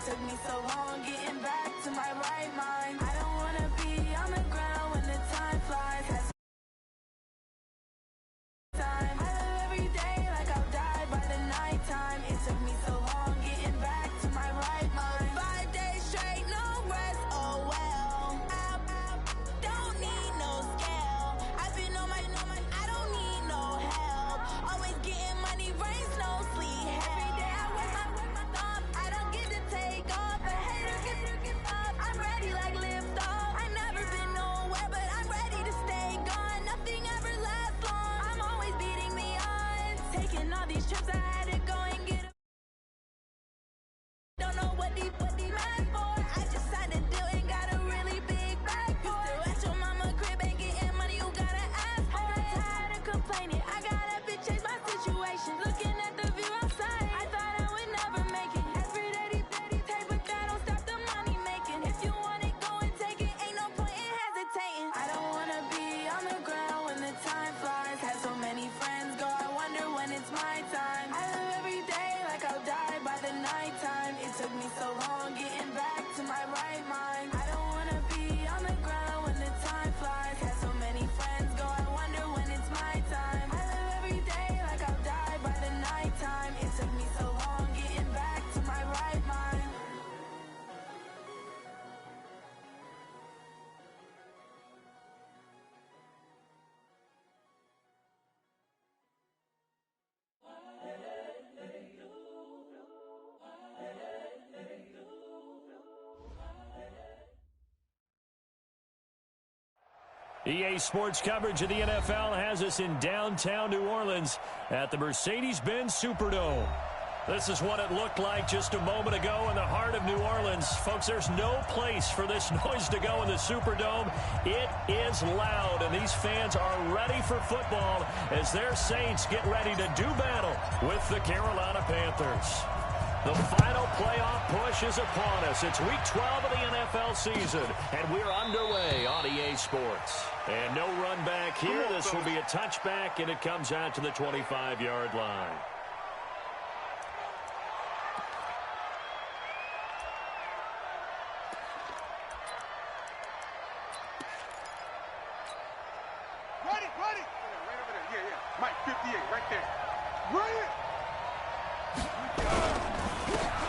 took me so long getting back to my right mind. I don't wanna be on the ground when the time flies. I live every day like I'll die by the nighttime. It took me so long getting back to my right mind. 5 days straight, no rest, oh well. I don't need no scale. I've been on my, I don't need no help. Always getting money, rains, no sleep. Every day I work my thumb. I don't get to take off. A hater get up. I'm ready like lift off. I've never been nowhere, but I'm ready to stay gone. Nothing ever lasts long. I'm always beating the odds. Taking all these trips, I had to go and get a don't know what the mad for. I just signed a deal and got a really big bag for it. You still at your mama crib ain't getting money, you gotta ask for it. I'm tired of complaining, I gotta bitch change my situation. Looking at the view outside, I thought I would never make it. Every day take, but that don't stop the money making. If you want it, go and take it, ain't no point in hesitating. I don't wanna be on the ground when the time flies. Had so many friends go, I wonder when it's my time. I live every day like I'll die by the nighttime. It took me so long getting back to my right mind. I don't wanna be on the ground when the time flies. Had so many friends go, I wonder when it's my time. I live every day like I'll die by the nighttime. It took me so long getting back to my right mind. EA Sports coverage of the NFL has us in downtown New Orleans at the Mercedes-Benz Superdome. This is what it looked like just a moment ago in the heart of New Orleans. Folks, there's no place for this noise to go in the Superdome. It is loud, and these fans are ready for football as their Saints get ready to do battle with the Carolina Panthers. The final playoff push is upon us. It's Week 12 of the NFL season, and we're underway on EA Sports. And no run back here. This will be a touchback, and it comes out to the 25-yard line. Ready. Right over there. Yeah. Mike, 58, right there. Right.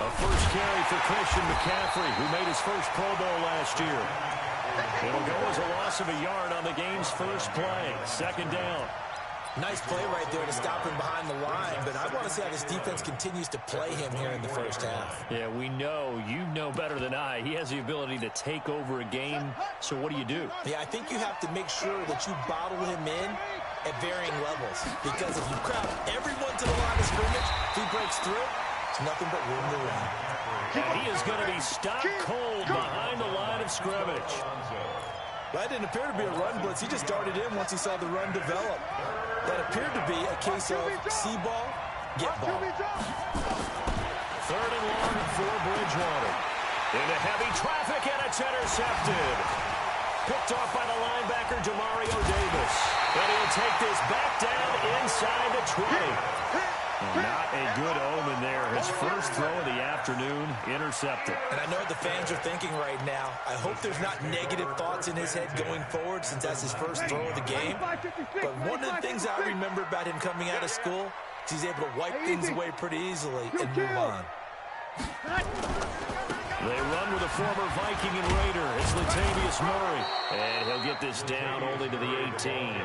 A first carry for Christian McCaffrey, who made his first Pro Bowl last year. It'll go as a loss of a yard on the game's first play. Second down. Nice play right there to stop him behind the line, but I want to see how this defense continues to play him here in the first half. Yeah, we know. You know better than I. He has the ability to take over a game, so what do? Yeah, I think you have to make sure that you bottle him in at varying levels, because if you crowd everyone to the line of scrimmage, if he breaks through, it's nothing but room to run. And he is going to be stopped cold behind the line of scrimmage. That didn't appear to be a run blitz. He just darted in once he saw the run develop. That appeared to be a case of see ball, get ball. Third and long for Bridgewater. Into heavy traffic, and it's intercepted. Picked off by the linebacker, Demario Davis. And he'll take this back down inside the 20. Not a good omen there. His first throw of the afternoon, intercepted. And I know what the fans are thinking right now. I hope there's not negative thoughts in his head going forward, since that's his first throw of the game. But one of the things I remember about him coming out of school is he's able to wipe things away pretty easily and move on. They run with a former Viking and Raider. It's Latavius Murray. And he'll get this down only to the 18.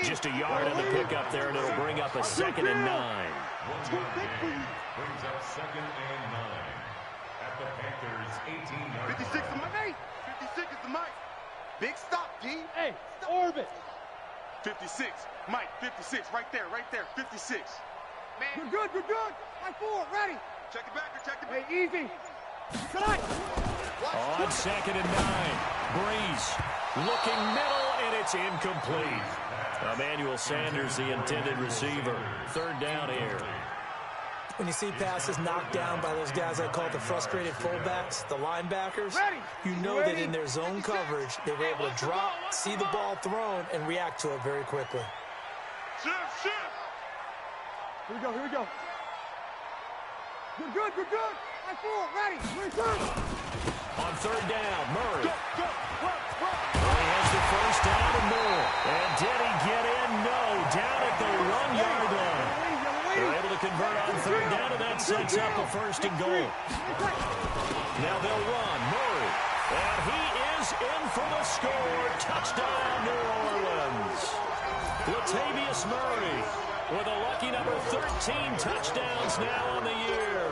Just a yard on the pickup there, and it'll bring up a 2nd and 9. Brings up 2nd and 9 at the Panthers' 18-yard 56 to Mike. 56 is the Mike. Big stop, D. Hey, orbit. 56. Mike, 56. Right there. 56. Man. You're good. High forward, ready. Check it back. Hey, easy. Cut. On 2nd and 9. Breeze looking middle, and it's incomplete. Emmanuel Sanders, the intended receiver. Third down here. When you see passes knocked down by those guys I call the frustrated fullbacks, the linebackers, you know that in their zone coverage, they were able to drop, see the ball thrown, and react to it very quickly. Shift. Here we go. We're good. I-4, ready. Return. On third down, Murray. Murray has the first down and more. And did he get in? No. Down at the 1-yard line. They're able to convert on third down, and that sets up a first and goal. Now they'll run. Murray. And he is in for the score. Touchdown, New Orleans. Latavius Murray with a lucky number 13 touchdowns now on the year.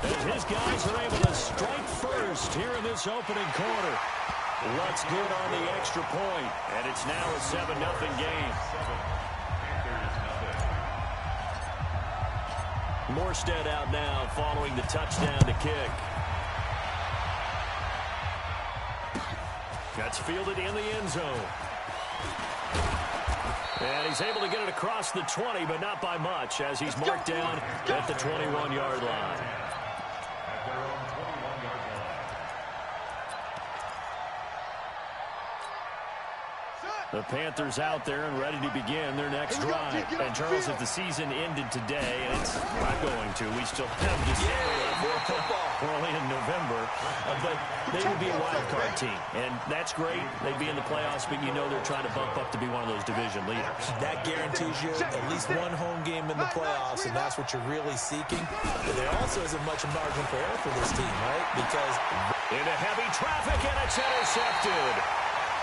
As his guys are able to strike first here in this opening quarter. Looks good on the extra point, and it's now a 7-0 game. Morstead out now following the touchdown to kick. That's fielded in the end zone. And he's able to get it across the 20, but not by much, as he's marked down at the 21-yard line. The Panthers out there and ready to begin their next drive. And, Charles, if the season ended today, and it's not going to, we still have December left. We're only in November. But they would be a wild card team. And that's great. They'd be in the playoffs, but you know they're trying to bump up to be one of those division leaders. That guarantees you at least one home game in the playoffs, and that's what you're really seeking. But there also isn't much margin for error for this team, right? Because into heavy traffic, and it's intercepted.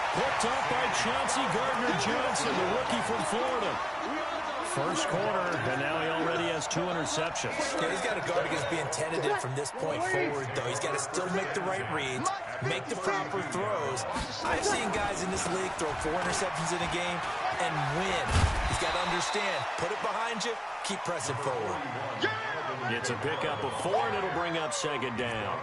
Picked up by Chauncey Gardner-Johnson, the rookie from Florida. First quarter, and now he already has 2 interceptions. Yeah, he's got to guard against being tentative from this point forward, though. He's got to still make the right reads, make the proper throws. I've seen guys in this league throw 4 interceptions in a game and win. He's got to understand, put it behind you, keep pressing forward. It's a pickup of 4, and it'll bring up second down.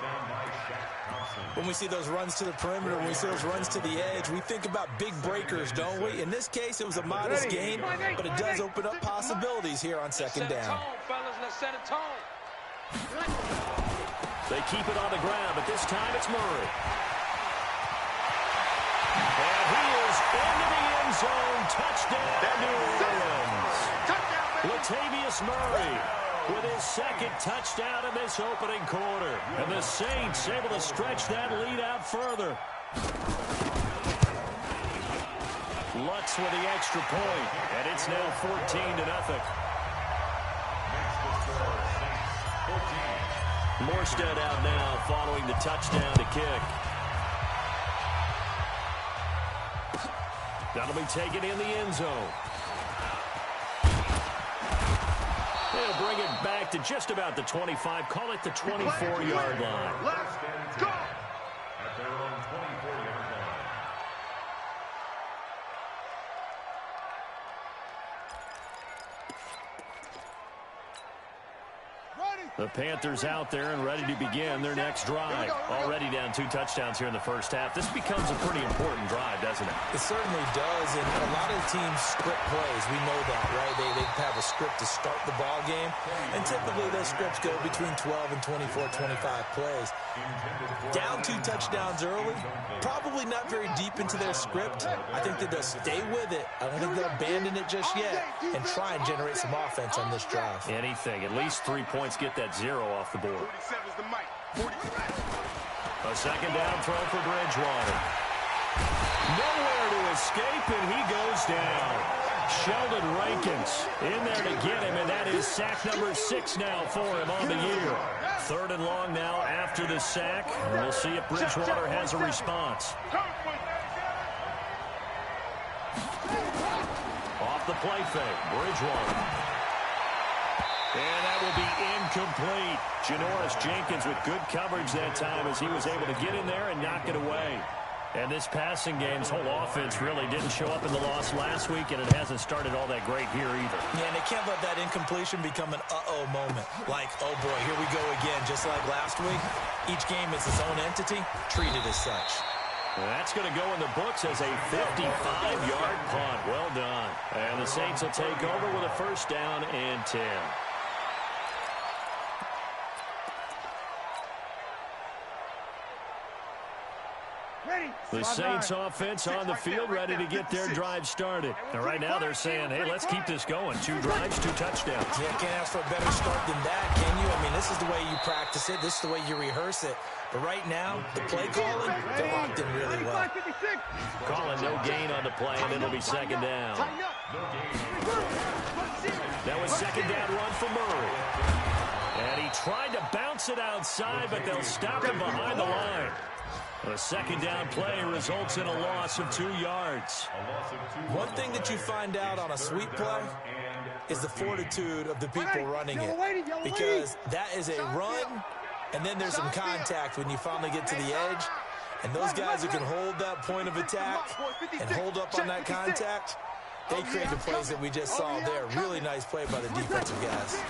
When we see those runs to the perimeter, when we see those runs to the edge, we think about big breakers, don't we? In this case, it was a modest gain, but it does open up possibilities here on second down. They keep it on the ground, but this time it's Murray. And he is into the end zone. Touchdown, New Orleans. Latavius Murray with his second touchdown in this opening quarter. And the Saints able to stretch that lead out further. Lutz with the extra point, and it's now 14-0. Morstead out now following the touchdown to kick. That'll be taken in the end zone. They'll bring it back to just about the 25. Call it the 24-yard line. Let's go! At their own 24-yard line. The Panthers out there and ready to begin their next drive. Already down 2 touchdowns here in the first half. This becomes a pretty important drive, doesn't it? It certainly does, and a lot of teams script plays. We know that, right? They have a script to start the ball game, and typically those scripts go between 12 and 24, 25 plays. Down 2 touchdowns early, probably not very deep into their script. I think that they'll stay with it. I don't think they'll abandon it just yet and try and generate some offense on this drive. Anything. At least 3 points get that 0 off the board. A second down throw for Bridgewater. Nowhere to escape, and he goes down. Sheldon Rankins in there to get him, and that is sack number 6 now for him on the year. 3rd and long now after the sack, and we'll see if Bridgewater has a response. Off the play fake, Bridgewater. And that will be incomplete. Janoris Jenkins with good coverage that time as he was able to get in there and knock it away. And this passing game's whole offense really didn't show up in the loss last week, and it hasn't started all that great here either. Yeah, and they can't let that incompletion become an uh-oh moment. Like, oh boy, here we go again, just like last week. Each game is its own entity, treated as such. And that's going to go in the books as a 55-yard punt. Well done. And the Saints will take over with a first down and 10. The Saints offense on the field, ready to get their drive started. And right now they're saying, hey, let's keep this going. 2 drives, 2 touchdowns. Yeah, can't ask for a better start than that, can you? I mean, this is the way you practice it. This is the way you rehearse it. But right now, the play calling, they're locked in really well. Calling no gain on the play, and it'll be second down. That was second down run for Murray. And he tried to bounce it outside, but they'll stop him behind the line. The second down play results in a loss of 2 yards. One thing that you find out on a sweep play is the fortitude of the people running it. Because that is a run, and then there's some contact when you finally get to the edge. And those guys who can hold that point of attack and hold up on that contact, they create the plays that we just saw there. Really nice play by the defensive guys.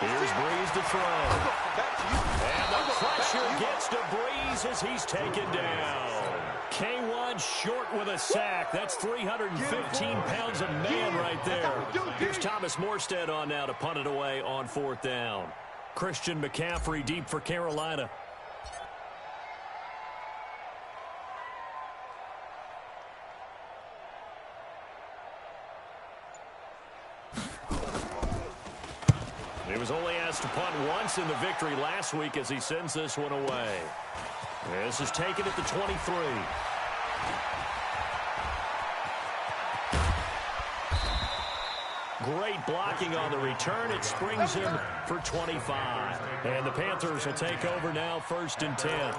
Here's Breeze to throw. And the pressure gets to Breeze as he's taken down. K1 short with a sack. That's 315 pounds of man right there. Here's Thomas Morstead on now to punt it away on 4th down. Christian McCaffrey deep for Carolina. He was only asked to punt once in the victory last week as he sends this one away. This is taken at the 23. Great blocking on the return. It springs him for 25. And the Panthers will take over now, 1st and 10.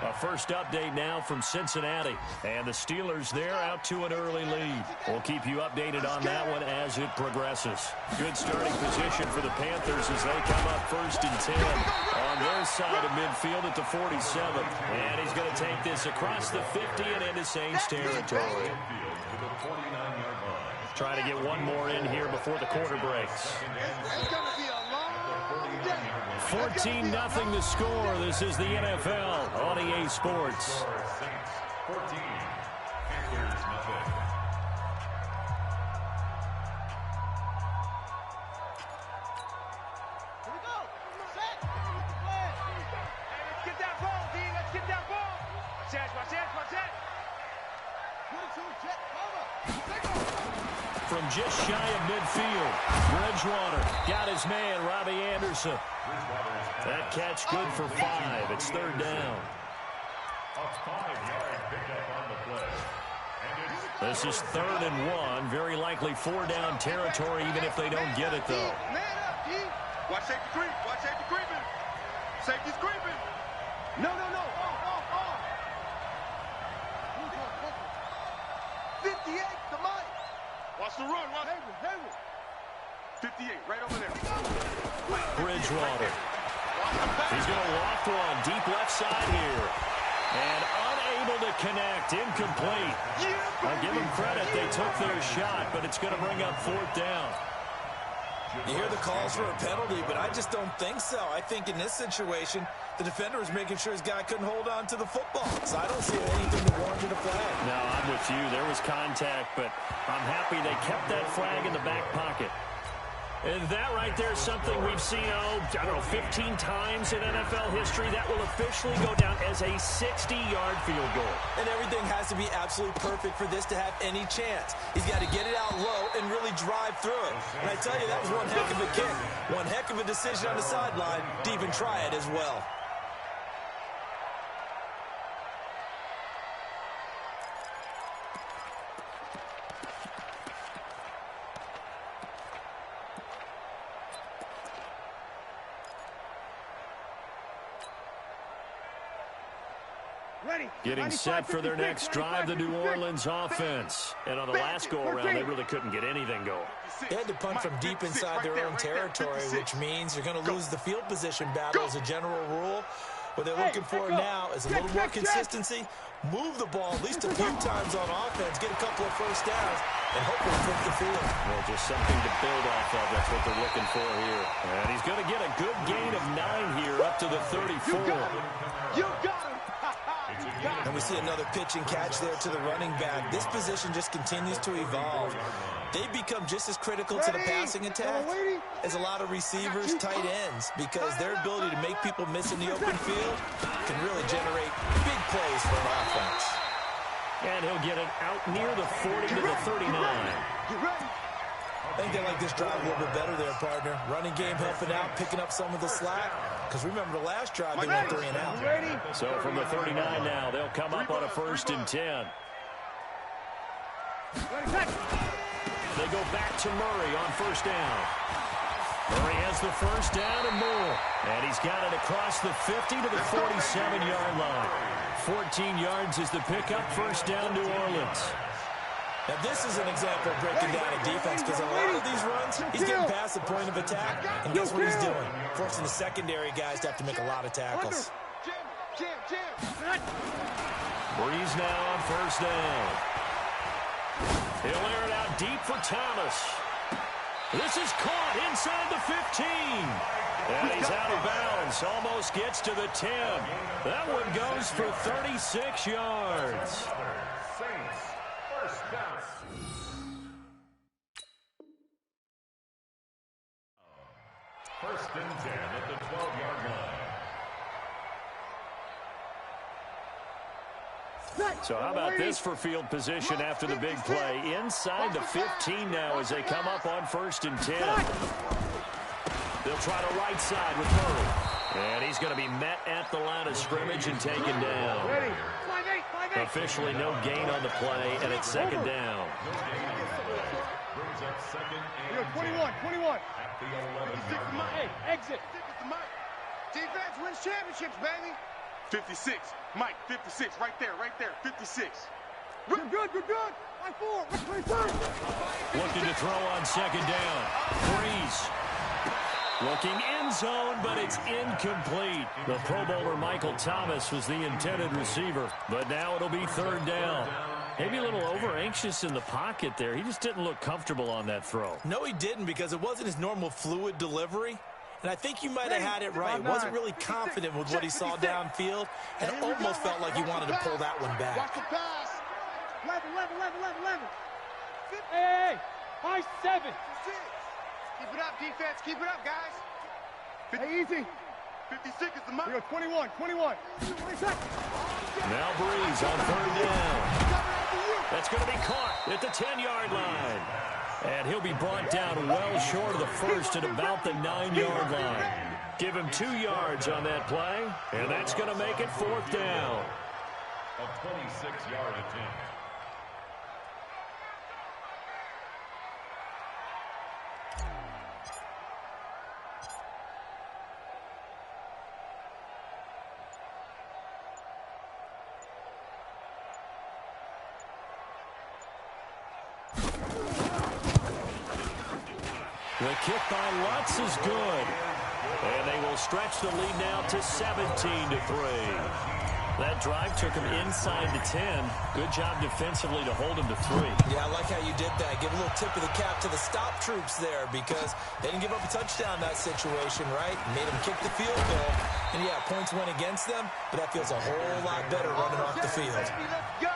A first update now from Cincinnati. And the Steelers there out to an early lead. We'll keep you updated on that one as it progresses. Good starting position for the Panthers as they come up 1st and 10 on their side of midfield at the 47. And he's going to take this across the 50 and into Saints territory. Trying to get one more in here before the quarter breaks. 14-0 the score. This is the NFL on EA Sports. 14, Panthers nothing. Here we go. Set. Hey, let's get that ball, D. Let's get that ball. Watch that. From just shy of midfield, Bridgewater got his man, Robbie Anderson. That catch good for 5. It's 3rd down. A 5-yard pickup on the play. This is 3rd and 1. Very likely 4-down territory, even if they don't get it, though. Man up, D. Watch safety creep. Watch safety creeping. Safety's creeping. No. 58 to Mike. Watch the run. Watch. Hayward. 58, right over there. Bridgewater. He's going to loft one deep left side here. And unable to connect. Incomplete. I'll give them credit. They took their shot, but it's going to bring up 4th down. You hear the calls for a penalty, but I just don't think so. I think in this situation, the defender was making sure his guy couldn't hold on to the football. So I don't see anything that warranted a flag. No, I'm with you. There was contact, but I'm happy they kept that flag in the back pocket. And that right there is something we've seen, 15 times in NFL history. That will officially go down as a 60-yard field goal. And everything has to be absolutely perfect for this to have any chance. He's got to get it out low and really drive through it. And I tell you, that was one heck of a kick. One heck of a decision on the sideline to even try it as well. Getting set for their next drive, the New Orleans offense. And on the last go-around, they really couldn't get anything going. They had to punt from deep inside their own territory, which means you're going to lose the field position battle as a general rule. What they're looking for now is a little more consistency, move the ball at least a few times on offense, get a couple of first downs, and hopefully flip the field. Well, just something to build off of. That's what they're looking for here. And he's going to get a good gain of 9 here up to the 34. You got him. And we see another pitch and catch there to the running back. This position just continues to evolve. They become just as critical to the passing attack as a lot of receivers, tight ends, because their ability to make people miss in the open field can really generate big plays for an offense. And he'll get it out near the 40 to the 39. I think they like this drive a little bit better there, partner. Running game helping out, picking up some of the slack. Because remember, the last drive they went 3 and out. So from the 39 now, they'll come up on a 1st and 10. They go back to Murray on 1st down. Murray has the 1st down and more. And he's got it across the 50 to the 47-yard line. 14 yards is the pickup, 1st down, New Orleans. Now, this is an example of breaking down a defense because a lot of these runs, he's getting past the point of attack, and guess what he's doing? Forcing the secondary guys to have to make a lot of tackles. Breeze now on 1st down. He'll air it out deep for Thomas. This is caught inside the 15. And he's out of bounds. Almost gets to the 10. That one goes for 36 yards. First and 10 at the 12-yard line. So how about this for field position after the big play? Inside the 15 now as they come up on 1st and 10. They'll try the right side with Murray. And he's going to be met at the line of scrimmage and taken down. Officially no gain on the play, and it's 2nd down. Brings up 2nd and 21. at the 11. Hey, exit. Defense wins championships, baby. 56. Mike, 56. Right there. 56. You're good. 5-4. Looking to throw on 2nd down. Breeze. Looking end zone, but it's incomplete. The Pro Bowler Michael Thomas was the intended receiver, but now it'll be 3rd down. Maybe a little over-anxious in the pocket there. He just didn't look comfortable on that throw. No, he didn't, because it wasn't his normal fluid delivery. And I think you might have had it right. Wasn't really confident with what he saw downfield, and almost felt like he wanted to pull that one back. Watch the pass. 11. Hey, high 7. Keep it up, defense. Keep it up, guys. Hey, easy. 56 is the mark. 21. Now Breeze on 3rd down. That's going to be caught at the 10-yard line. And he'll be brought down well short of the 1st at about the 9-yard line. Give him 2 yards on that play, and that's going to make it 4th down. A 26-yard attempt. The kick by Lutz is good. And they will stretch the lead now to 17-3. That drive took him inside the 10. Good job defensively to hold him to 3. Yeah, I like how you did that. Give a little tip of the cap to the stop troops there, because they didn't give up a touchdown in that situation, right? Made them kick the field goal. And yeah, points went against them, but that feels a whole lot better running off the field. Let's go.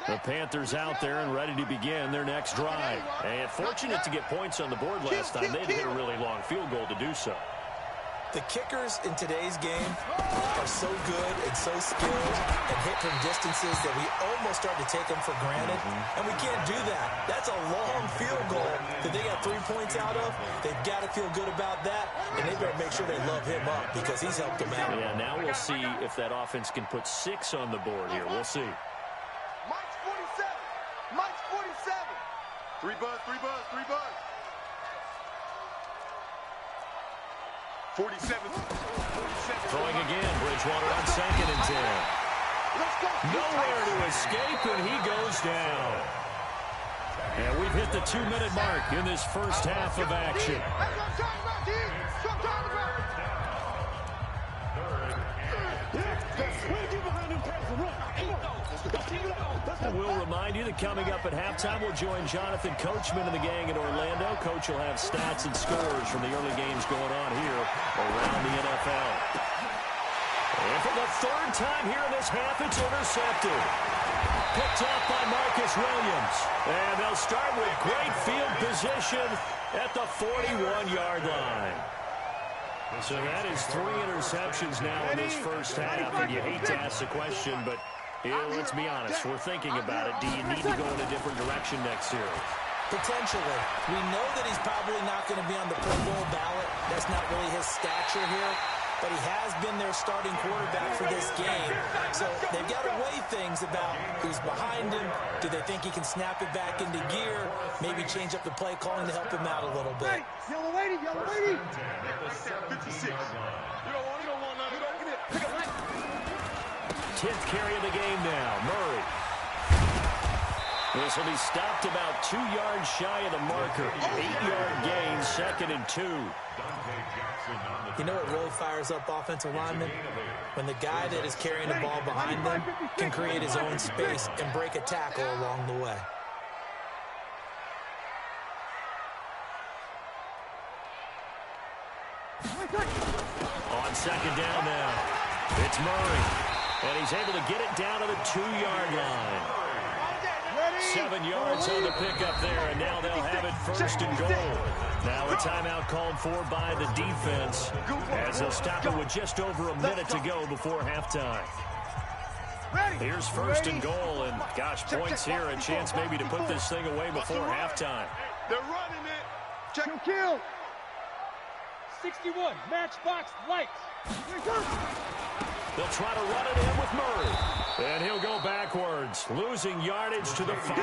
The Panthers out there and ready to begin their next drive. And fortunate to get points on the board last time. They had to hit a really long field goal to do so. The kickers in today's game are so good and so skilled and hit from distances that we almost start to take them for granted. And we can't do that. That's a long field goal that they got 3 points out of. They've got to feel good about that, and they better make sure they love him up because he's helped them out. Yeah, now we'll see if that offense can put 6 on the board here. We'll see. Mike's 47. 3 buzz. 47. Throwing again, Bridgewater on 2nd and 10. Nowhere to escape, and he goes down. And we've hit the 2-minute mark in this first half of action. We'll remind you that coming up at halftime, we'll join Jonathan Coachman and the gang in Orlando. Coach will have stats and scores from the early games going on here around the NFL. And for the third time here in this half, it's intercepted. Picked up by Marcus Williams. And they'll start with great field position at the 41-yard line. So that is 3 interceptions now in this first half. And you hate to ask the question, but let's be honest. We're thinking about it. Do you need to go in a different direction next year? Potentially. We know that he's probably not going to be on the Pro Bowl ballot. That's not really his stature here. But he has been their starting quarterback for this game. So they've got to weigh things about who's behind him. Do they think he can snap it back into gear? Maybe change up the play calling to help him out a little bit. Yellow lady, yellow lady. 56. You don't want none. Pick up that. 10th carry of the game now. Murray. This will be stopped about 2 yards shy of the marker. 8-yard gain, 2nd and 2. You know what really fires up offensive linemen? When the guy that is carrying the ball behind them can create his own space and break a tackle along the way. On 2nd down now, it's Murray. And he's able to get it down to the 2-yard line. 7 yards on the pickup there, and now they'll have it 1st and goal. Now a timeout called for by the defense as they'll stop it with just over a minute to go before halftime. Here's 1st and goal, and gosh, points here, a chance maybe to put this thing away before halftime. They're running it. Check kill. 61, matchbox lights. They'll try to run it in with Murray. And he'll go backwards, losing yardage to the 5.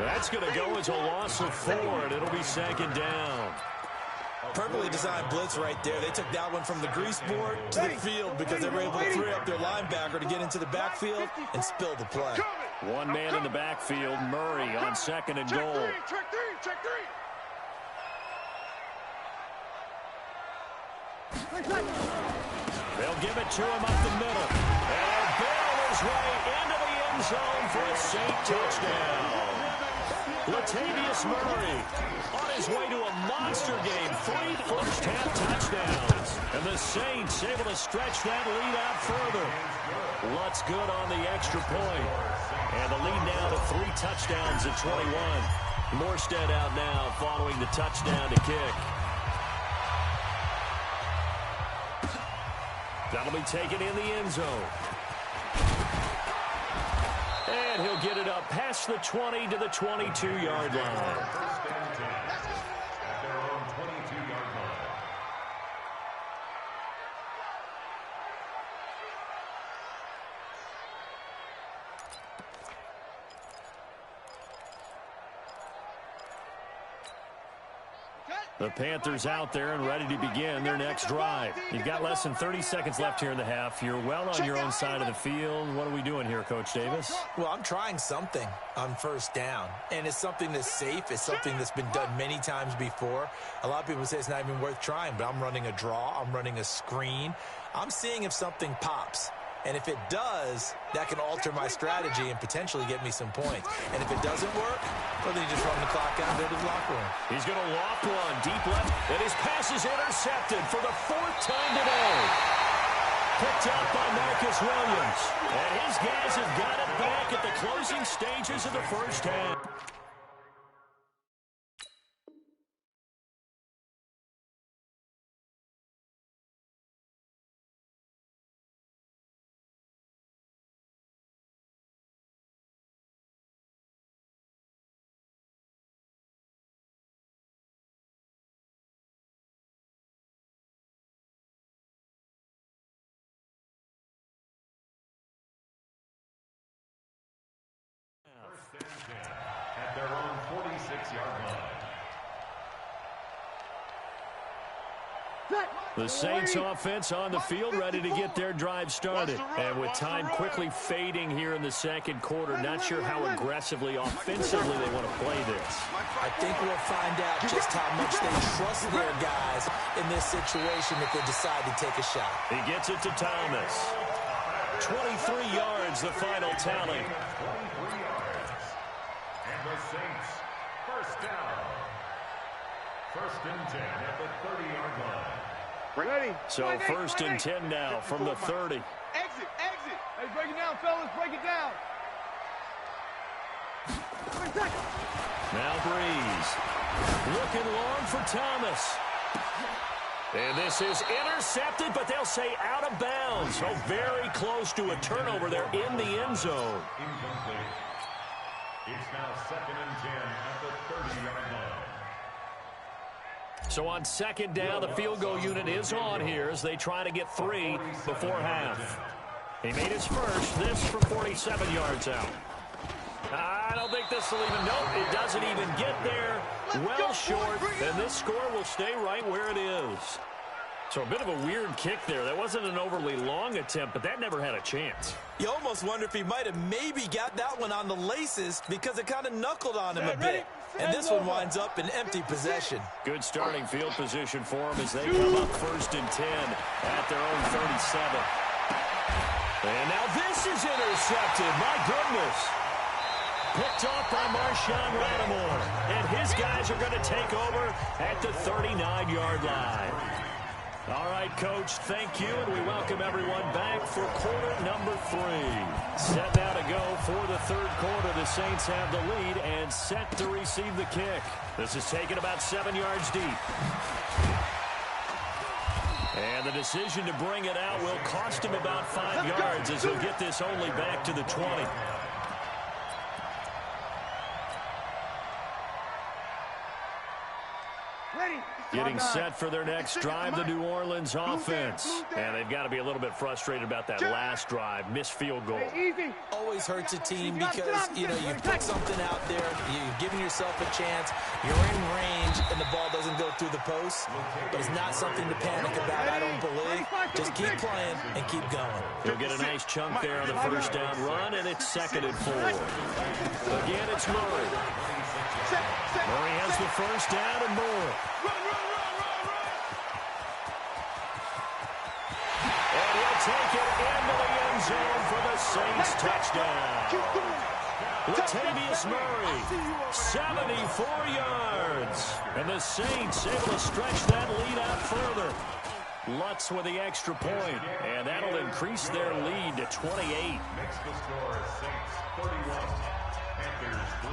That's going to go as a loss of 4, and it'll be 2nd down. Perfectly designed blitz right there. They took that one from the grease board to the field because they were able to free up their linebacker to get into the backfield and spill the play. One man in the backfield, Murray on 2nd and goal. Check three. They'll give it to him up the middle. And he'll barrel his way into the end zone for a Saint touchdown. Latavius Murray on his way to a monster game. 3 first-half touchdowns. And the Saints able to stretch that lead out further. Lutz good on the extra point. And the lead now to 3 touchdowns at 21. Morstead out now following the touchdown to kick. That'll be taken in the end zone. And he'll get it up past the 20 to the 22-yard line. The Panthers out there and ready to begin their next drive. You've got less than 30 seconds left here in the half. You're well on your own side of the field. What are we doing here, Coach Davis? Well, I'm trying something on 1st down, and it's something that's safe. It's something that's been done many times before. A lot of people say it's not even worth trying, but I'm running a draw. I'm running a screen. I'm seeing if something pops. And if it does, that can alter my strategy and potentially get me some points. And if it doesn't work, well, then you just run the clock out and go to the locker room. He's going to loft one deep left, and his pass is intercepted for the 4th time today. Picked up by Marcus Williams. And his guys have got it back at the closing stages of the first half. The Saints offense on the field, ready to get their drive started. And with time quickly fading here in the second quarter, not sure how aggressively, offensively they want to play this. I think we'll find out just how much they trust their guys in this situation if they decide to take a shot. He gets it to Thomas. 23 yards, the final tally. 23 yards. And the Saints, first down. First and 10 at the 30-yard line. Ready? So first and 10 now from the 30. Exit, exit. Hey, break it down, fellas. Break it down. Now Breeze. Looking long for Thomas. And this is intercepted, but they'll say out of bounds. So very close to a turnover there in the end zone. Incomplete. It's now second and 10 at the 30-yard line. So on second down, the field goal unit is on here as they try to get 3 before half. He made his first, this from 47 yards out. I don't think this will even, nope, it doesn't even get there. Well short, and this score will stay right where it is. So a bit of a weird kick there. That wasn't an overly long attempt, but that never had a chance. You almost wonder if he might have maybe got that one on the laces because it kind of knuckled on him a bit. And this one winds up in empty possession. Good starting field position for them as they come up first and 10 at their own 37. And now this is intercepted. My goodness. Picked off by Marshawn Lattimore. And his guys are going to take over at the 39-yard line. All right, Coach, thank you, and we welcome everyone back for quarter number 3. Set now to go for the third quarter. The Saints have the lead and set to receive the kick. This is taken about 7 yards deep. And the decision to bring it out will cost him about 5 yards as he'll get this only back to the 20. Getting set for their next drive, the New Orleans offense. And they've got to be a little bit frustrated about that last drive, missed field goal. Always hurts a team because, you put something out there, you're giving yourself a chance, you're in range, and the ball doesn't go through the post. But it's not something to panic about, I don't believe. Just keep playing and keep going. He'll get a nice chunk there on the first down run, and it's 2nd and 4. Again, it's Murray. Murray has the first down and more. And he'll take it into the end zone for the Saints touchdown. Latavius Murray, 74 yards. And the Saints able to stretch that lead out further. Lutz with the extra point, and that'll increase their lead to 28. Makes the score Saints 31, Panthers 3.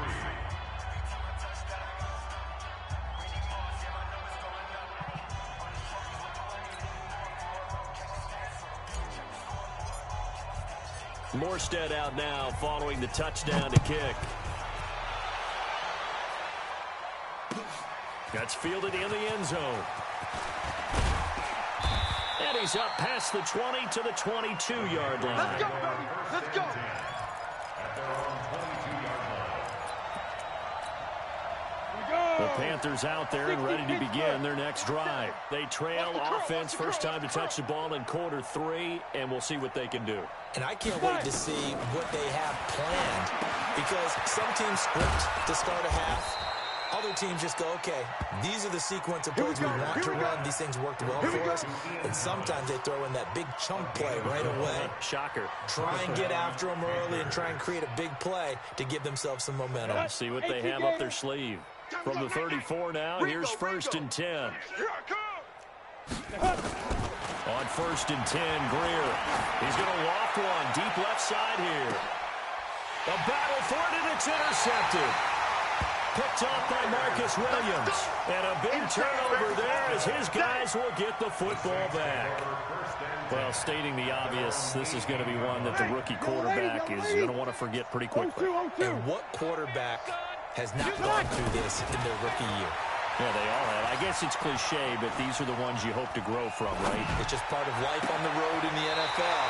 Morstead out now following the touchdown to kick. That's fielded in the end zone. And he's up past the 20 to the 22-yard line. Let's go, baby. Let's go. At their own 22-yard line. The Panthers out there and ready to begin their next drive. They trail offense, first time to touch the ball in quarter 3, and we'll see what they can do. And I can't wait to see what they have planned because some teams script to start a half. Other teams just go, okay, these are the sequence of plays we want to run. These things worked well for us. And sometimes they throw in that big chunk play right away. Shocker. Try and get after them early and try and create a big play to give themselves some momentum. Let's see what they have up their sleeve. From the 34 now, here's first and 10. On first and 10, Greer. He's going to loft one deep left side here. A battle for it, and it's intercepted. Picked off by Marcus Williams. And a big turnover there as his guys will get the football back. Well, stating the obvious, this is going to be one that the rookie quarterback is going to want to forget pretty quickly. And what quarterback has not gone through this in their rookie year? Yeah, they all have. I guess it's cliche, but these are the ones you hope to grow from, right? It's just part of life on the road in the NFL.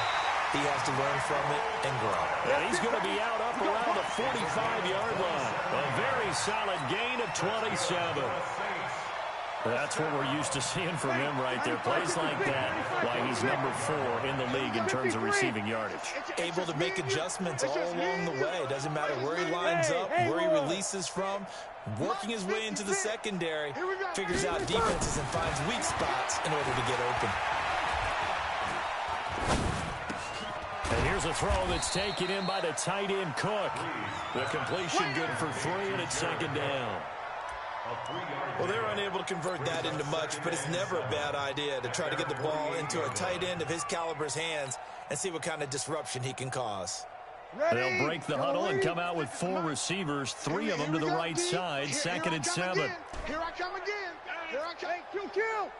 He has to learn from it and grow. And he's going to be out up around the 45-yard line. A very solid gain of 27. That's what we're used to seeing from him right there. Plays like that, why he's number 4 in the league in terms of receiving yardage. Able to make adjustments all along the way. Doesn't matter where he lines up, where he releases from. Working his way into the secondary, figures out defenses and finds weak spots in order to get open. And here's a throw that's taken in by the tight end Cook. The completion good for 3, and it's second down. Well, they're unable to convert that into much, but it's never a bad idea to try to get the ball into a tight end of his caliber's hands and see what kind of disruption he can cause. They'll break the huddle and come out with 4 receivers, 3 of them to the right side, 2nd and 7. Here I come again. Here I come. Kill.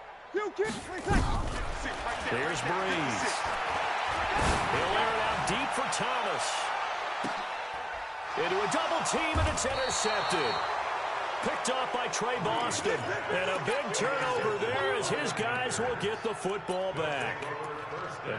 There's Breeze. He'll air it out deep for Thomas. Into a double team, and it's intercepted. Picked off by Trey Boston. And a big turnover there as his guys will get the football back.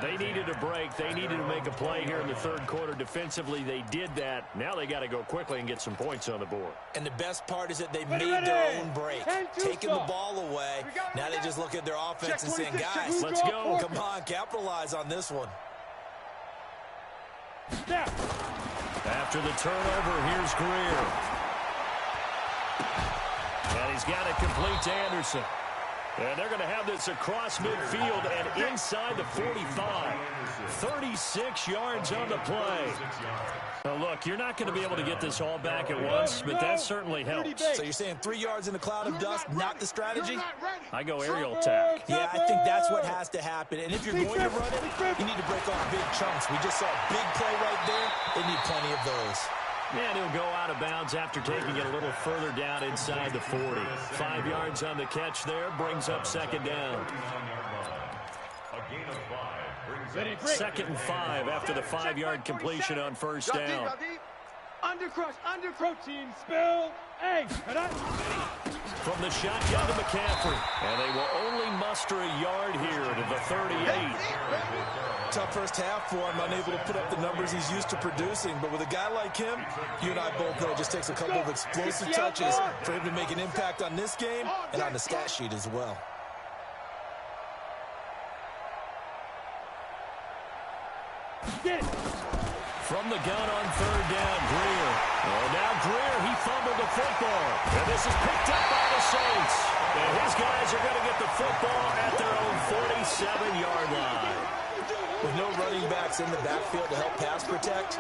They needed a break. They needed to make a play here in the third quarter. Defensively, they did that. Now they got to go quickly and get some points on the board. And the best part is that they made their own break. Taking the ball away. Now they just look at their offense and saying, guys, let's go. Come on, capitalize on this one. After the turnover, here's Greer. And he's got it complete to Anderson. And they're going to have this across midfield and inside the 45. 36 yards on the play. Now, look, you're not going to be able to get this all back at once, but that certainly helps. So you're saying 3 yards in a cloud of dust, not the strategy? I go aerial attack. Yeah, I think that's what has to happen. And if you're going to run it, you need to break off big chunks. We just saw a big play right there. They need plenty of those. And he'll go out of bounds after taking it a little further down inside the 40. 5 yards on the catch there, brings up second down. Second and 5 after the 5-yard completion on first down. Undercrush, team, spill, hey, From the shotgun to McCaffrey. And they will only muster a yard here to the 38. Tough first half for him, unable to put up the numbers he's used to producing. But with a guy like him, you and I both know it just takes a couple of explosive touches for him to make an impact on this game and on the stat sheet as well. From the gun on third down, Greer. Oh, now Greer, he fumbled the football. And this is picked up by the Saints. And his guys are going to get the football at their own 47-yard line. With no running backs in the backfield to help pass protect,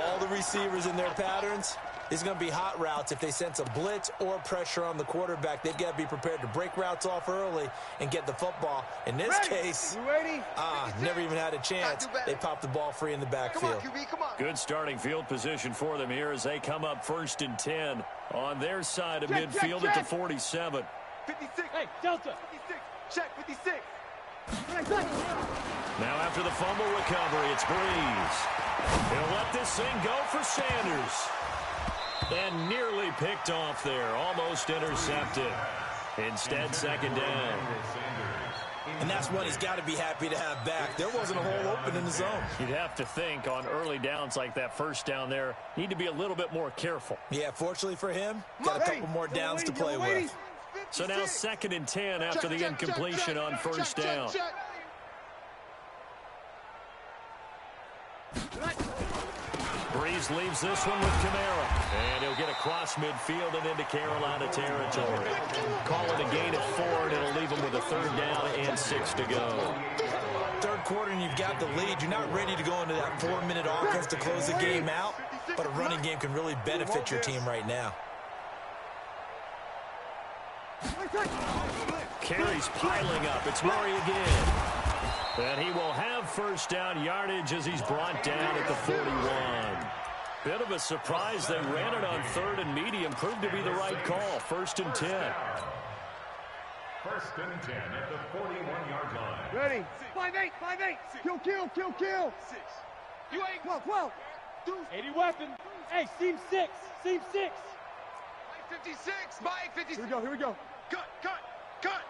all the receivers in their patterns, it's going to be hot routes. If they sense a blitz or pressure on the quarterback, they've got to be prepared to break routes off early and get the football. In this case, never even had a chance. They popped the ball free in the backfield. Good starting field position for them here as they come up 1st and 10 on their side of midfield at the 47. 56. Hey, Delta. 56. Check 56. Now after the fumble recovery, it's Breeze. He'll let this thing go for Sanders. And nearly picked off there, almost intercepted. Instead, second down. And that's what he's got to be happy to have back. There wasn't a hole open in the zone. You'd have to think on early downs like that first down there, need to be a little bit more careful. Yeah, fortunately for him, got a couple more downs to play with. So now 2nd and 10 after the incompletion on first down. Breeze leaves this one with Kamara. And he'll get across midfield and into Carolina territory. Call it a gain of 4, and it'll leave him with a 3rd down and 6 to go. Third quarter and you've got the lead. You're not ready to go into that 4-minute offense to close the game out, but a running game can really benefit your team right now. Carries piling up. It's Murray again. And he will have first down yardage as he's brought down at the 41. Bit of a surprise. They ran it on 3rd and medium. Proved to be the right call. 1st and 10. 1st and 10 at the 41-yard line. Ready. 5-8. Kill. 6. You ain't 12. 80 weapon. Hey, seam 6. 56. Here we go. Cut.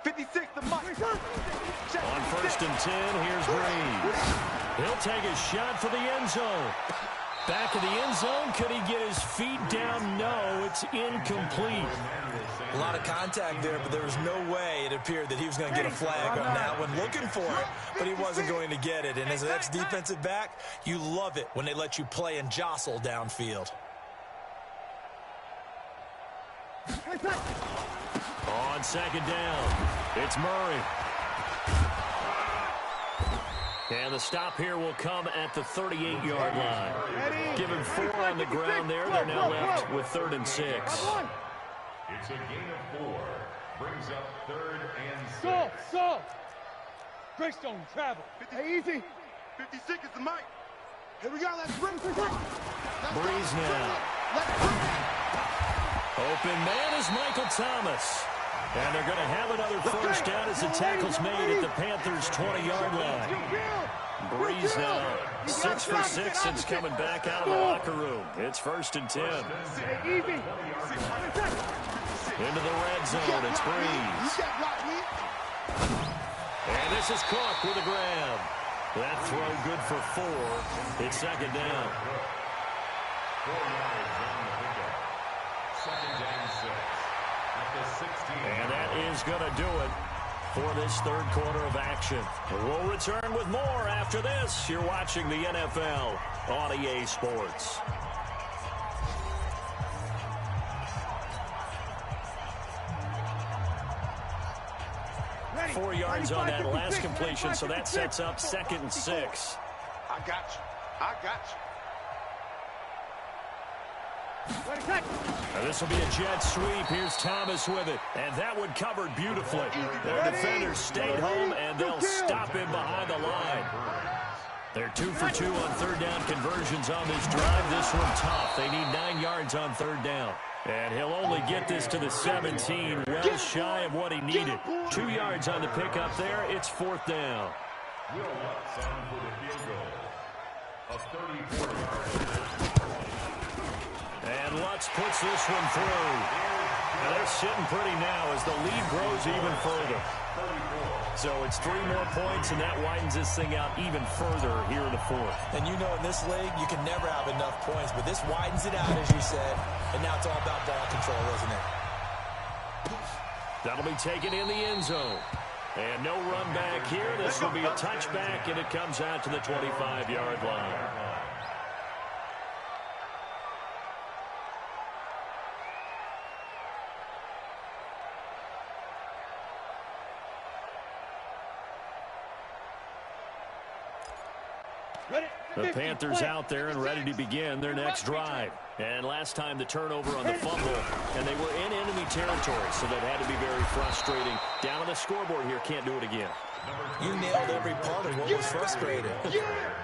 56 the mark. On 1st and 10, here's Breeze. He'll take a shot for the end zone. Back of the end zone. Could he get his feet down? No, it's incomplete. A lot of contact there, but there was no way it appeared that he was going to get a flag on that one. Looking for it, but he wasn't going to get it. And as an ex-defensive back, you love it when they let you play and jostle downfield. On second down, it's Murray. And the stop here will come at the 38-yard line. Give him 4 on the ground there. They're now left with 3rd and 6. It's a gain of 4. Brings up 3rd and 6. Go! Greystone, travel. Hey, easy. 56 is the mic. Here we go. Let's bring it. Breeze now. Open man is Michael Thomas. And they're going to have another first down as the tackle's made at the Panthers' 20-yard line. Breeze now, 6 for 6 since coming back out of the locker room. It's 1st and 10. Into the red zone, it's Breeze. And this is Cook with a grab. That throw good for 4. It's 2nd down. 4 yards on the pickup. 2nd and 6. And that is going to do it for this 3rd quarter of action. We'll return with more after this. You're watching the NFL on EA Sports. Ready. 4 yards on that last 55, completion, so that sets up 2nd and 6. I got you. Now this will be a jet sweep. Here's Thomas with it. And that one covered beautifully. Their defenders stayed home, and they'll stop him behind the line. They're 2 for 2 on 3rd down conversions on this drive. This one tough. They need 9 yards on 3rd down. And he'll only get this to the 17, well shy of what he needed. 2 yards on the pickup there. It's 4th down. Will Lutz on for the field goal. A 34-yard. And Lutz puts this one through. And they're sitting pretty now as the lead grows even further. So it's 3 more points, and that widens this thing out even further here in the 4th. And you know in this league, you can never have enough points, but this widens it out, as you said. And now it's all about ball control, isn't it? That'll be taken in the end zone. And no run back here. This will be a touchback, and it comes out to the 25-yard line. The Panthers out there and ready to begin their next drive. And last time the turnover on the fumble, and they were in enemy territory, so that had to be very frustrating. Down on the scoreboard here, can't do it again. You nailed every part of what was frustrating.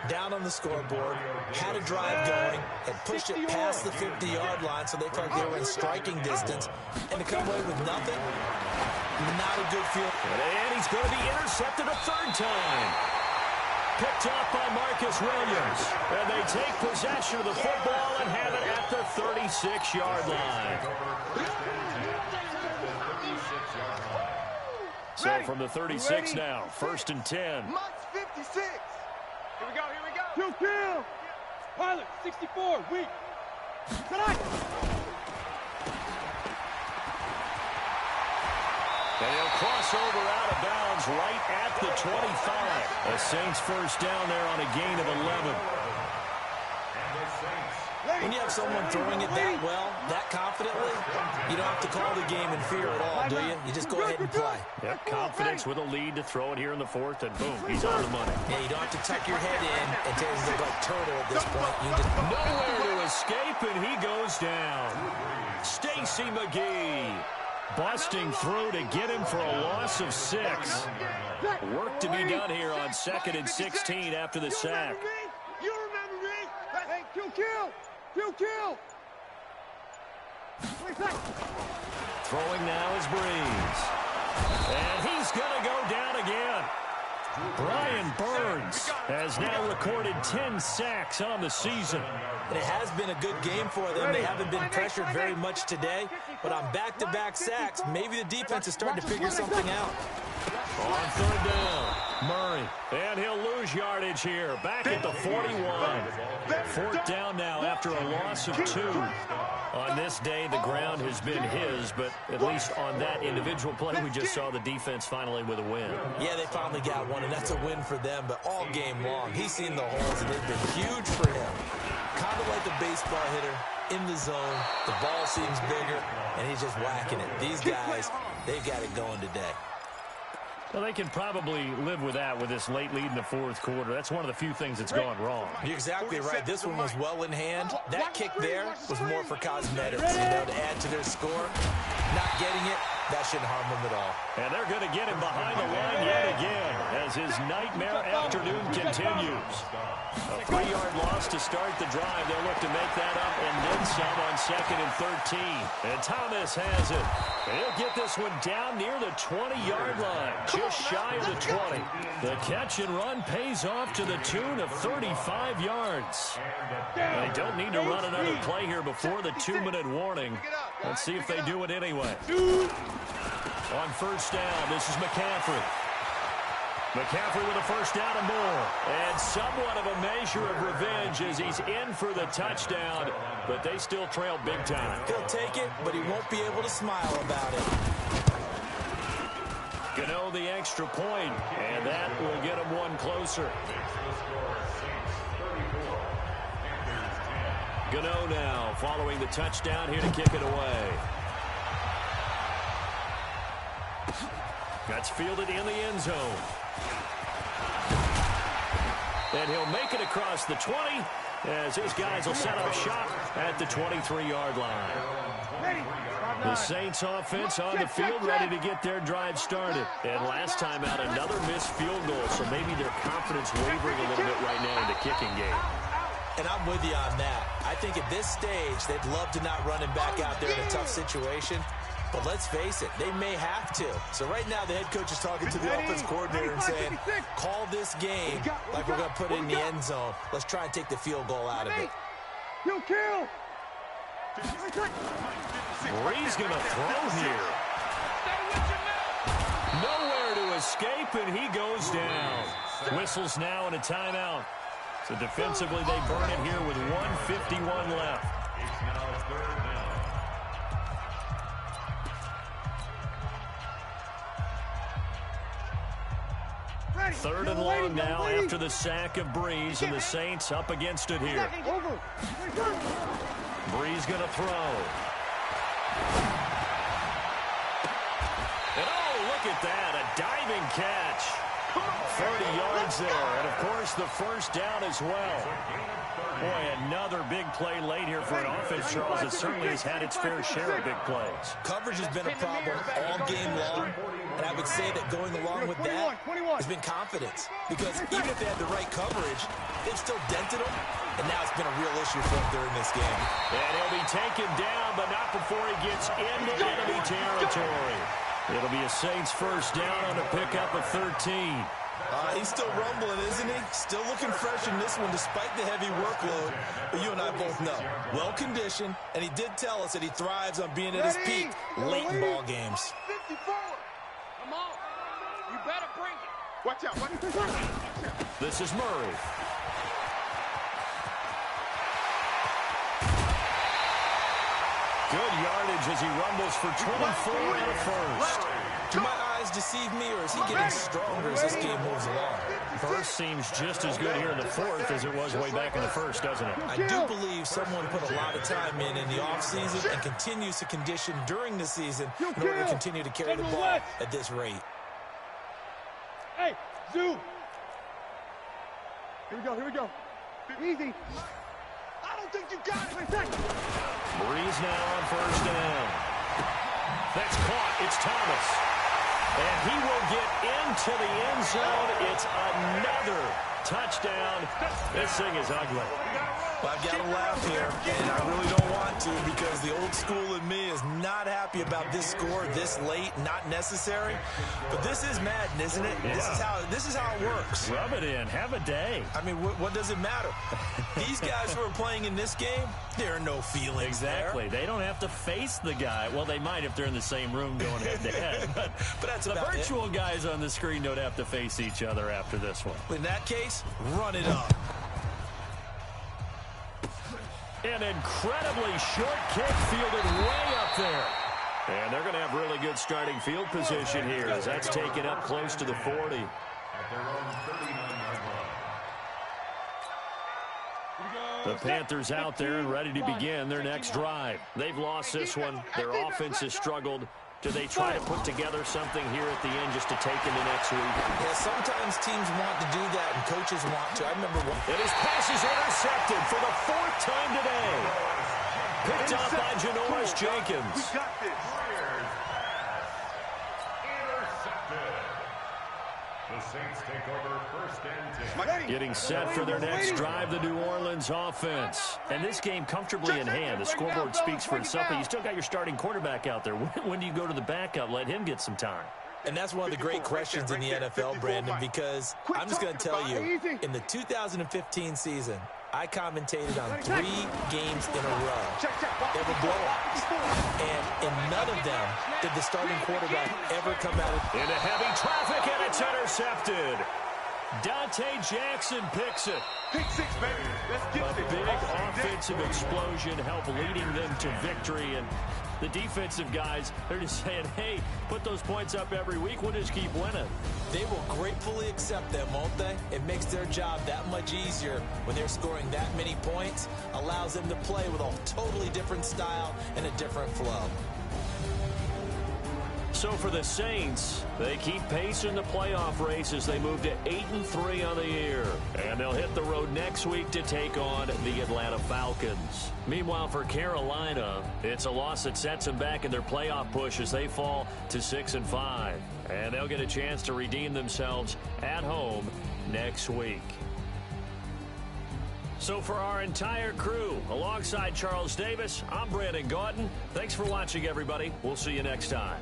Down on the scoreboard, had a drive going, had pushed it past the 50-yard line, so they felt they were in striking distance, and to come away with nothing, not a good feel. And he's going to be intercepted a 3rd time. Picked off by Marcus Williams. And they take possession of the football and have it at the 36-yard line. So from the 36 now, 1st and 10. Mike's 56. Here we go. Kill. Pilot, 64, weak. Tonight. And he'll cross over out of bounds right at the 25. The Saints first down there on a gain of 11. When you have someone throwing it that well, that confidently, you don't have to call the game in fear at all, do you? You just go ahead and play. Yep, confidence with a lead to throw it here in the 4th, and boom, he's on the money. Yeah, you don't have to tuck your head in and tell you look like turtle at this point. You just nowhere to escape, and he goes down. Stacy McGee busting through to get him for a loss of 6. Work to be done here on 2nd and 16 after the sack. You remember me? Hey, kill. Throwing now is Breeze. And he's going to go down again. Brian Burns has now recorded 10 sacks on the season. And it has been a good game for them. They haven't been pressured very much today, but on back-to-back sacks, maybe the defense is starting to figure something out. On 3rd down. Murray, and he'll lose yardage here. Back at the 41. Fourth down now after a loss of 2. On this day, the ground has been his, but at least on that individual play, we just saw the defense finally with a win. Yeah, they finally got one, and that's a win for them, but all game long, he's seen the holes, and they've been huge for him. Kind of like a baseball hitter in the zone. The ball seems bigger, and he's just whacking it. These guys, they've got it going today. Well, they can probably live with that with this late lead in the fourth quarter. That's one of the few things that's gone wrong. You're exactly right. This one was well in hand. That kick there was more for cosmetics, to add to their score. Not getting it, that shouldn't harm them at all. And they're going to get him behind the line yet again as his nightmare afternoon continues. A 3-yard loss to start the drive. They'll look to make that up and then some on 2nd and 13. And Thomas has it. And he'll get this one down near the 20-yard line, just shy of the 20. The catch and run pays off to the tune of 35 yards. They don't need to run another play here before the 2-minute warning. Let's see if they do it anyway. On first down, this is McCaffrey. McCaffrey with a first down and more. And somewhat of a measure of revenge as he's in for the touchdown, but they still trail big time. He'll take it, but he won't be able to smile about it. Gano the extra point, and that will get him one closer. Gano now following the touchdown here to kick it away. That's fielded in the end zone. And he'll make it across the 20 as his guys will set up shop at the 23-yard line. The Saints offense on the field ready to get their drive started. And last time out, another missed field goal, so maybe their confidence wavering a little bit right now in the kicking game. And I'm with you on that. I think at this stage, they'd love to not run him back out there in a tough situation. But let's face it, they may have to. So right now, the head coach is talking to the offense coordinator and saying, call this game like we're going to put it in the end zone. Let's try and take the field goal out of it. Kill! Bree's going to throw here. Nowhere to escape, and he goes down. Whistles now and a timeout. So defensively, they burn it here with 1:51 left. It's now third down. Third and long now after the sack of Breeze, and the Saints up against it here. Breeze going to throw. And oh, look at that, a diving catch. 30 yards there, and of course the first down as well. Boy, another big play late here for an offense, Charles, that certainly has had its fair share of big plays. Coverage has been a problem all game long, and I would say that going along with that has been confidence. Because even if they had the right coverage, they've still dented them, and now it's been a real issue for them during this game. And he'll be taken down, but not before he gets into enemy territory. It'll be a Saints first down on a pickup of 13. He's still rumbling, isn't he? Still looking fresh in this one despite the heavy workload. But you and I both know, well-conditioned, and he did tell us that he thrives on being at his peak late in ball games. 54. Come on. You better bring it. Watch out. This is Murray. Good yardage as he rumbles for 24 and a first. Do my eyes deceive me, or is he getting stronger as this game moves along? First seems just as good here in the fourth as it was way back in the first, doesn't it? I do believe someone put a lot of time in the offseason and continues to condition during the season in order to continue to carry the ball at this rate. Hey, zoom. Here we go. Easy. I don't think you got it. Breeze now on first down. That's caught. It's Thomas. And he will get into the end zone. It's another touchdown. This thing is ugly. Well, I've got to laugh here, and I really don't want to because the old school in me is not happy about this score this late, not necessary. But this is Madden, isn't it? Yeah. This is how it works. Rub it in. Have a day. I mean, what does it matter? These guys who are playing in this game, there are no feelings Exactly. there. They don't have to face the guy. Well, they might if they're in the same room going head-to-head. But that's the about virtual guys on the screen don't have to face each other after this one. In that case, run it up. An incredibly short kick fielded way up there. And they're going to have really good starting field position here as that's taken up close to the 40. At their own 39-yard line. The Panthers out there and ready to begin their next drive. They've lost this one. Their offense has struggled. Do they try to put together something here at the end just to take into next week? Yeah, sometimes teams want to do that and coaches want to. I remember one. And his pass is intercepted for the 4th time today. Picked up by Janoris Jenkins. We got this. Intercepted. The Saints take over 1st and 10. Getting set for their next drive, the New Orleans offense. And this game comfortably in hand. The scoreboard speaks for itself, but you still got your starting quarterback out there. When do you go to the backup? Let him get some time. And that's one of the great questions in the NFL, Brandon, because I'm just going to tell you, in the 2015 season, I commentated on 3 games in a row. They were blowouts. And in none of them did the starting quarterback ever come out of... Into heavy traffic, and it's intercepted. Dante Jackson picks it. Pick 6, baby. Let's get A this. big offensive explosion helped leading them to victory. And the defensive guys, they're just saying, hey, put those points up every week. We'll just keep winning. They will gratefully accept them, won't they? It makes their job that much easier when they're scoring that many points. Allows them to play with a totally different style and a different flow. So for the Saints, they keep pace in the playoff race as they move to 8-3 on the year. And they'll hit the road next week to take on the Atlanta Falcons. Meanwhile, for Carolina, it's a loss that sets them back in their playoff push as they fall to 6-5. And they'll get a chance to redeem themselves at home next week. So for our entire crew, alongside Charles Davis, I'm Brandon Gaudin. Thanks for watching, everybody. We'll see you next time.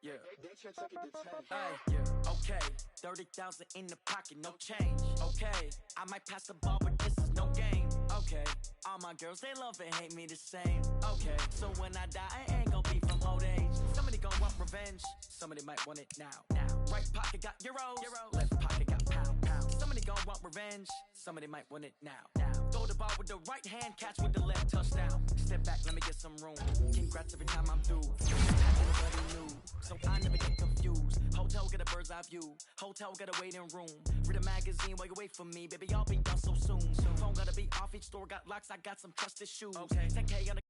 Yeah. Hey, yeah. Okay. 30,000 in the pocket, no change. Okay. I might pass the ball, but this is no game. Okay. All my girls, they love and hate me the same. Okay. So when I die, I ain't gonna be from old age. Somebody gonna want revenge. Somebody might want it now. Right pocket got euros. Left pocket got pound. Somebody gonna want revenge. Somebody might want it now. Throw the ball with the right hand, catch with the left, touchdown. Step back, let me get some room. Congrats every time I'm through. Everybody knew. So I never get confused. Hotel get a bird's eye view. Hotel get a waiting room. Read a magazine while you wait for me. Baby, I'll be done so soon. Phone gotta be off, each store got locks. I got some trusted shoes. Okay. 10K on the